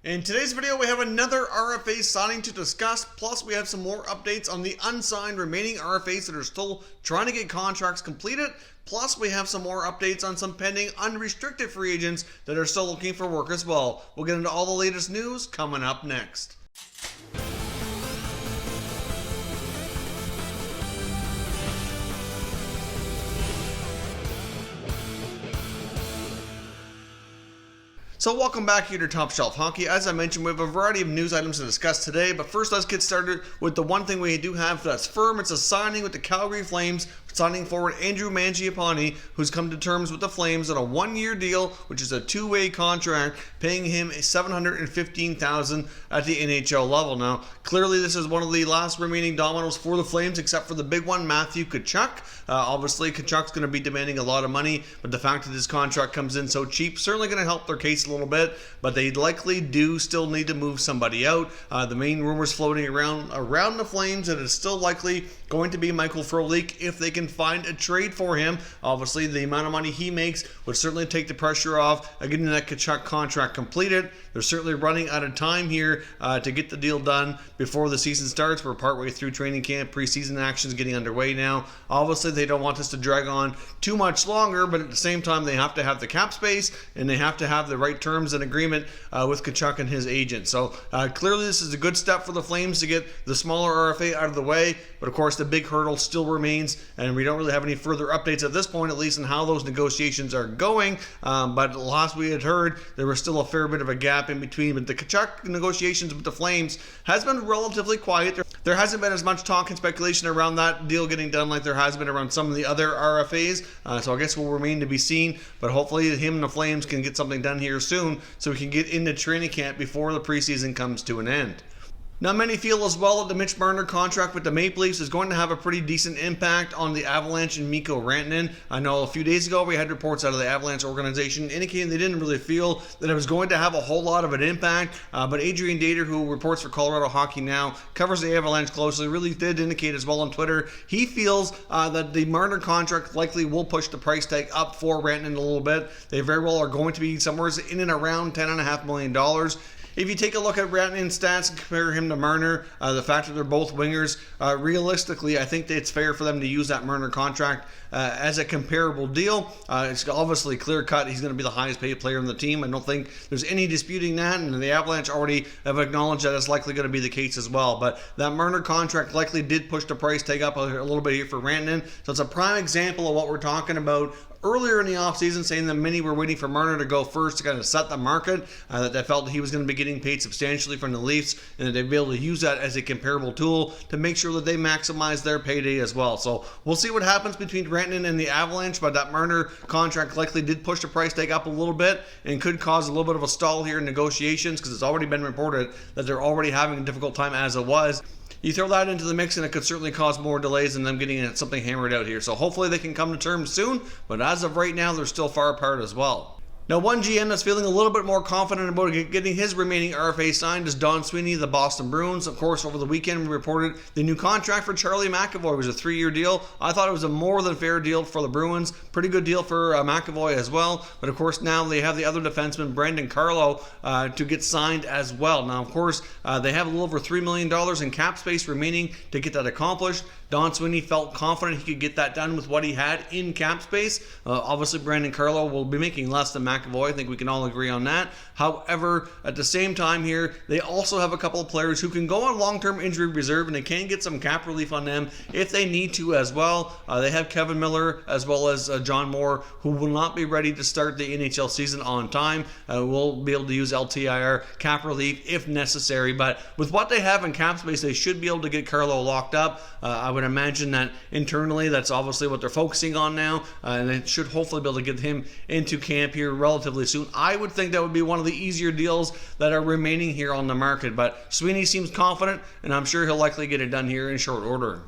In today's video, we have another RFA signing to discuss, plus we have some more updates on the unsigned remaining RFAs that are still trying to get contracts completed, plus we have some more updates on some pending unrestricted free agents that are still looking for work as well. We'll get into all the latest news coming up next. So welcome back here to Top Shelf Hockey. As I mentioned, we have a variety of news items to discuss today, but first let's get started with the one thing we do have that's firm. It's a signing with the Calgary Flames, signing forward Andrew Mangiapane, who's come to terms with the Flames on a one-year deal, which is a two-way contract, paying him $715,000 at the NHL level. Now, clearly this is one of the last remaining dominoes for the Flames, except for the big one, Matthew Tkachuk. Obviously, Tkachuk's going to be demanding a lot of money, but the fact that this contract comes in so cheap, certainly going to help their case a little bit, but they likely do still need to move somebody out. The main rumors floating around the Flames that it's still likely going to be Michael Frolik if they can find a trade for him. Obviously, the amount of money he makes would certainly take the pressure off getting that Tkachuk contract completed. They're certainly running out of time here to get the deal done before the season starts. We're partway through training camp. Preseason actions getting underway now. Obviously, they don't want this to drag on too much longer, but at the same time, they have to have the cap space and they have to have the right terms and agreement with Tkachuk and his agent. So clearly, this is a good step for the Flames to get the smaller RFA out of the way, but of course, the big hurdle still remains, and we don't really have any further updates at this point, at least in how those negotiations are going. But last we had heard, there was still a fair bit of a gap in between. But the Tkachuk negotiations with the Flames has been relatively quiet. There hasn't been as much talk and speculation around that deal getting done like there has been around some of the other RFAs. So I guess will remain to be seen. But hopefully him and the Flames can get something done here soon so we can get into training camp before the preseason comes to an end. Now, many feel as well that the Mitch Marner contract with the Maple Leafs is going to have a pretty decent impact on the Avalanche and Mikko Rantanen. I know a few days ago we had reports out of the Avalanche organization indicating they didn't really feel that it was going to have a whole lot of an impact, but Adrian Dater, who reports for Colorado Hockey Now, covers the Avalanche closely, really did indicate as well on Twitter he feels that the Marner contract likely will push the price tag up for Rantanen a little bit. They very well are going to be somewhere in and around $10.5 million. If you take a look at Rantanen's stats and compare him to Marner, the fact that they're both wingers, realistically, I think that it's fair for them to use that Marner contract as a comparable deal. It's obviously clear-cut. He's going to be the highest paid player on the team. I don't think there's any disputing that, and the Avalanche already have acknowledged that it's likely going to be the case as well. But that Marner contract likely did push the price tag up a little bit here for Rantanen. So it's a prime example of what we're talking about earlier in the offseason, saying that many were waiting for Marner to go first to kind of set the market, that they felt that he was going to be getting paid substantially from the Leafs, and that they'd be able to use that as a comparable tool to make sure that they maximize their payday as well. So we'll see what happens between Rantanen and the Avalanche, but that Marner contract likely did push the price tag up a little bit and could cause a little bit of a stall here in negotiations, because it's already been reported that they're already having a difficult time as it was. You throw that into the mix and it could certainly cause more delays in them getting something hammered out here. So hopefully they can come to terms soon, but as of right now, they're still far apart as well. Now, one GM that's feeling a little bit more confident about getting his remaining RFA signed is Don Sweeney, the Boston Bruins. Of course, over the weekend, we reported the new contract for Charlie McAvoy was a 3-year deal. I thought it was a more than fair deal for the Bruins. Pretty good deal for McAvoy as well. But, of course, now they have the other defenseman, Brandon Carlo, to get signed as well. Now, of course, they have a little over $3 million in cap space remaining to get that accomplished. Don Sweeney felt confident he could get that done with what he had in cap space. Obviously, Brandon Carlo will be making less than McAvoy. I think we can all agree on that. However, at the same time here, they also have a couple of players who can go on long-term injury reserve, and they can get some cap relief on them if they need to as well. They have Kevin Miller as well as John Moore, who will not be ready to start the NHL season on time. We'll be able to use LTIR cap relief if necessary, but with what they have in cap space, they should be able to get Carlo locked up. I would imagine that internally, that's obviously what they're focusing on now, and they should hopefully be able to get him into camp here relatively soon. I would think that would be one of the easier deals that are remaining here on the market, but Sweeney seems confident, and I'm sure he'll likely get it done here in short order.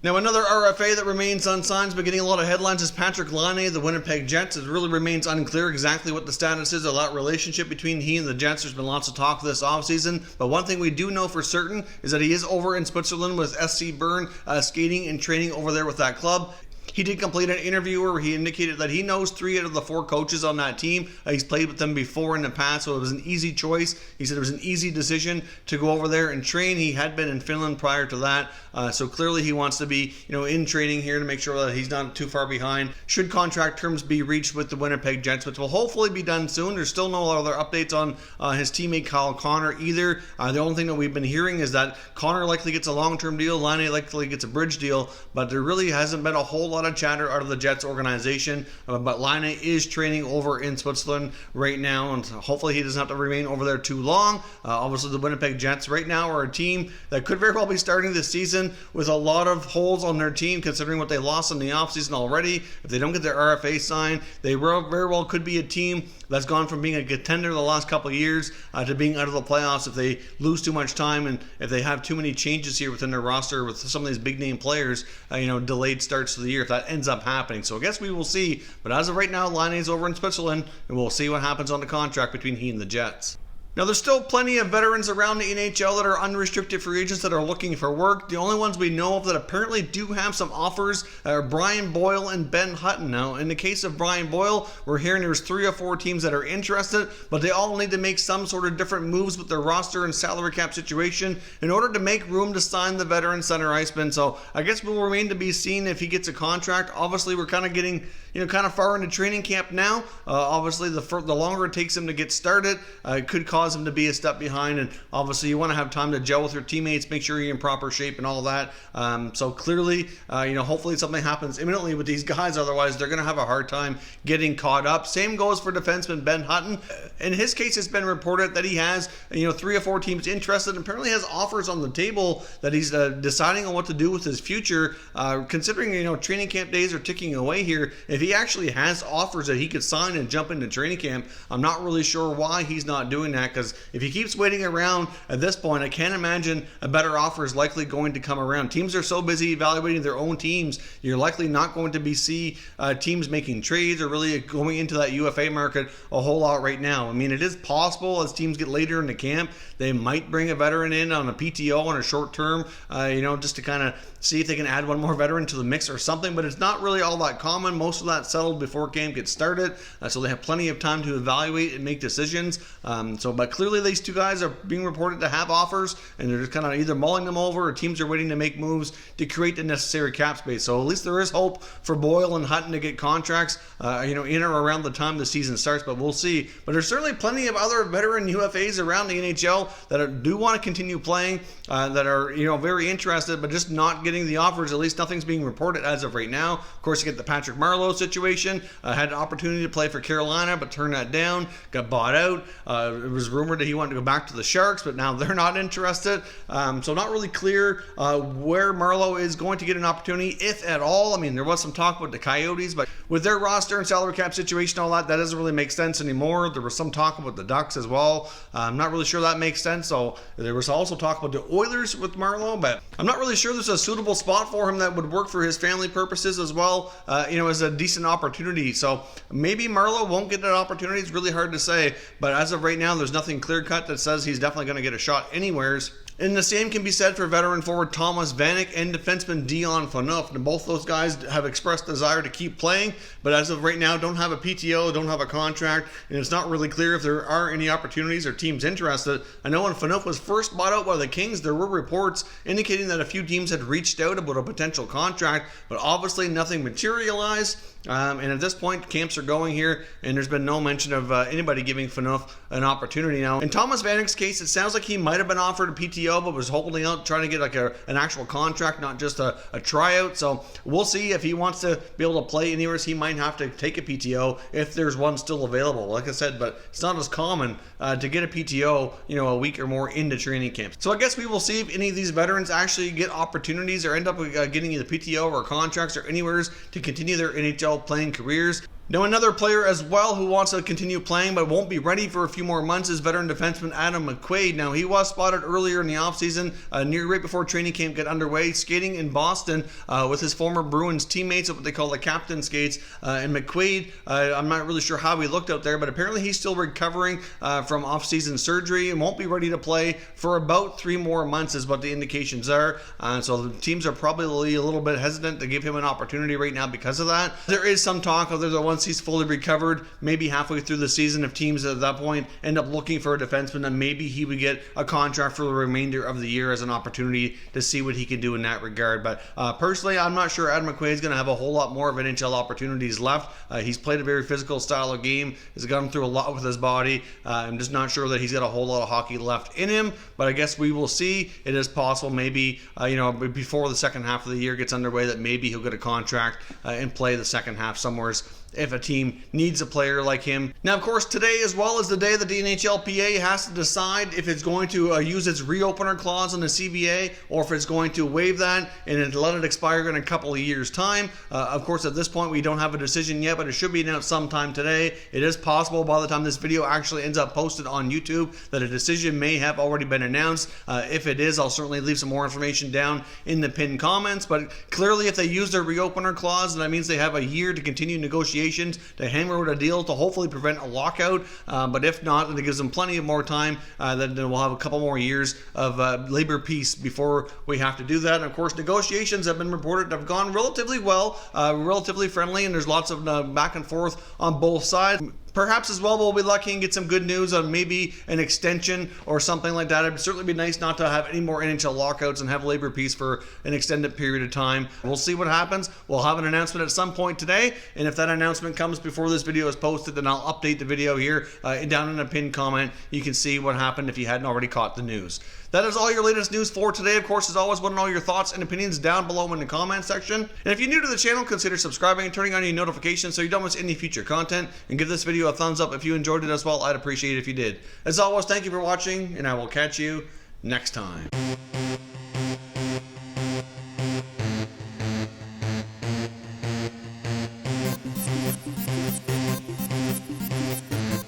Now, another RFA that remains unsigned, but getting a lot of headlines, is Patrik Laine, the Winnipeg Jets. It really remains unclear exactly what the status is of that relationship between he and the Jets. There's been lots of talk this offseason, but one thing we do know for certain is that he is over in Switzerland with SC Bern, skating and training over there with that club. He did complete an interview where he indicated that he knows 3 out of the 4 coaches on that team. He's played with them before in the past, so it was an easy choice. He said it was an easy decision to go over there and train. He had been in Finland prior to that, so clearly he wants to be, in training here to make sure that he's not too far behind. Should contract terms be reached with the Winnipeg Jets, which will hopefully be done soon. There's still no other updates on his teammate Kyle Connor either. The only thing that we've been hearing is that Connor likely gets a long-term deal, Laine likely gets a bridge deal, but there really hasn't been a whole lot of chatter out of the Jets organization. But Laine is training over in Switzerland right now, and hopefully he doesn't have to remain over there too long. Obviously, the Winnipeg Jets right now are a team that could very well be starting this season with a lot of holes on their team, considering what they lost in the offseason already. If they don't get their RFA signed, they very well could be a team that's gone from being a contender the last couple of years to being out of the playoffs if they lose too much time and if they have too many changes here within their roster with some of these big name players, delayed starts to the year, if that ends up happening. So I guess we will see. But as of right now, Laine's over in Switzerland, and we'll see what happens on the contract between he and the Jets. Now, there's still plenty of veterans around the NHL that are unrestricted free agents that are looking for work. The only ones we know of that apparently do have some offers are Brian Boyle and Ben Hutton. Now, in the case of Brian Boyle, we're hearing there's 3 or 4 teams that are interested, but they all need to make some sort of different moves with their roster and salary cap situation in order to make room to sign the veteran center iceman. So I guess we'll remain to be seen if he gets a contract. Obviously, we're kind of getting kind of far into training camp now. Obviously, the longer it takes him to get started, it could cause him to be a step behind. And obviously, you want to have time to gel with your teammates, make sure you're in proper shape and all that. So clearly, hopefully something happens imminently with these guys. Otherwise, they're going to have a hard time getting caught up. Same goes for defenseman Ben Hutton. In his case, it's been reported that he has 3 or 4 teams interested, and apparently has offers on the table that he's deciding on what to do with his future. Considering training camp days are ticking away here, if he actually has offers that he could sign and jump into training camp, I'm not really sure why he's not doing that, because if he keeps waiting around at this point, I can't imagine a better offer is likely going to come around. Teams are so busy evaluating their own teams, you're likely not going to see teams making trades or really going into that UFA market a whole lot right now. I mean, it is possible as teams get later in the camp, they might bring a veteran in on a PTO on a short term, just to kind of see if they can add one more veteran to the mix or something, but it's not really all that common. Most of that settled before camp gets started, so they have plenty of time to evaluate and make decisions. But clearly these 2 guys are being reported to have offers, and they're just kind of either mulling them over or teams are waiting to make moves to create the necessary cap space. So at least there is hope for Boyle and Hutton to get contracts, in or around the time the season starts, but we'll see. But there's certainly plenty of other veteran UFAs around the NHL that do want to continue playing, that are, very interested, but just not getting the offers. At least nothing's being reported as of right now. Of course, you get the Patrick Marleau situation. Had an opportunity to play for Carolina, but turned that down. Got bought out. It was rumored that he wanted to go back to the Sharks, but now they're not interested. So not really clear where Marleau is going to get an opportunity, if at all. I mean, there was some talk about the Coyotes, but with their roster and salary cap situation, all that doesn't really make sense anymore. There was some talk about the Ducks as well. I'm not really sure that makes sense. So there was also talk about the Oilers with Marleau, but I'm not really sure there's a suitable spot for him that would work for his family purposes as well, as a decent opportunity. So maybe Marleau won't get that opportunity. It's really hard to say, but as of right now, there's nothing clear-cut that says he's definitely going to get a shot anywheres. And the same can be said for veteran forward Thomas Vanek and defenseman Dion Phaneuf. And both those guys have expressed desire to keep playing, but as of right now, don't have a PTO, don't have a contract, and it's not really clear if there are any opportunities or teams interested. I know when Phaneuf was first bought out by the Kings, there were reports indicating that a few teams had reached out about a potential contract, but obviously nothing materialized. And at this point, camps are going here, and there's been no mention of anybody giving Phaneuf an opportunity now. In Thomas Vanek's case, it sounds like he might have been offered a PTO, but was holding out, trying to get an actual contract, not just a tryout. So we'll see if he wants to be able to play anywhere. He might have to take a PTO if there's one still available, like I said, but it's not as common to get a PTO, a week or more into training camps. So I guess we will see if any of these veterans actually get opportunities or end up getting either PTO or contracts or anywheres to continue their NHL playing careers. Now, another player as well who wants to continue playing but won't be ready for a few more months is veteran defenseman Adam McQuaid. Now, he was spotted earlier in the offseason, right before training camp got underway, skating in Boston with his former Bruins teammates at what they call the captain skates. And McQuaid, I'm not really sure how he looked out there, but apparently he's still recovering from off-season surgery and won't be ready to play for about 3 more months is what the indications are. So the teams are probably a little bit hesitant to give him an opportunity right now because of that. There is some talk of that once he's fully recovered, maybe halfway through the season, if teams at that point end up looking for a defenseman, then maybe he would get a contract for the remainder of the year as an opportunity to see what he can do in that regard. But personally, I'm not sure Adam McQuaid is going to have a whole lot more of NHL opportunities left. He's played a very physical style of game. He's gone through a lot with his body. I'm just not sure that he's got a whole lot of hockey left in him, but I guess we will see. It is possible maybe, before the second half of the year gets underway, that maybe he'll get a contract and play the second half somewhere if a team needs a player like him. Now, of course, today as well is the day that the NHLPA has to decide if it's going to use its reopener clause in the CBA or if it's going to waive that and let it expire in a couple of years' time. Of course, at this point, we don't have a decision yet, but it should be announced sometime today. It is possible by the time this video actually ends up posted on YouTube that a decision may have already been announced. If it is, I'll certainly leave some more information down in the pinned comments, but clearly if they use their reopener clause, that means they have a year to continue negotiations to hammer out a deal to hopefully prevent a lockout, but if not, then it gives them plenty of more time. Then we'll have a couple more years of labor peace before we have to do that. And of course, negotiations have been reported to have gone relatively well, relatively friendly, and there's lots of back and forth on both sides. Perhaps as well we'll be lucky and get some good news on maybe an extension or something like that. It'd certainly be nice not to have any more NHL lockouts and have labor peace for an extended period of time. We'll see what happens. We'll have an announcement at some point today, and if that announcement comes before this video is posted, then I'll update the video here down in a pinned comment. You can see what happened if you hadn't already caught the news. That is all your latest news for today. Of course, as always, want to know your thoughts and opinions down below in the comment section. And if you're new to the channel, consider subscribing and turning on your notifications so you don't miss any future content. And give this video a thumbs up if you enjoyed it as well. I'd appreciate it if you did. As always, thank you for watching, and I will catch you next time.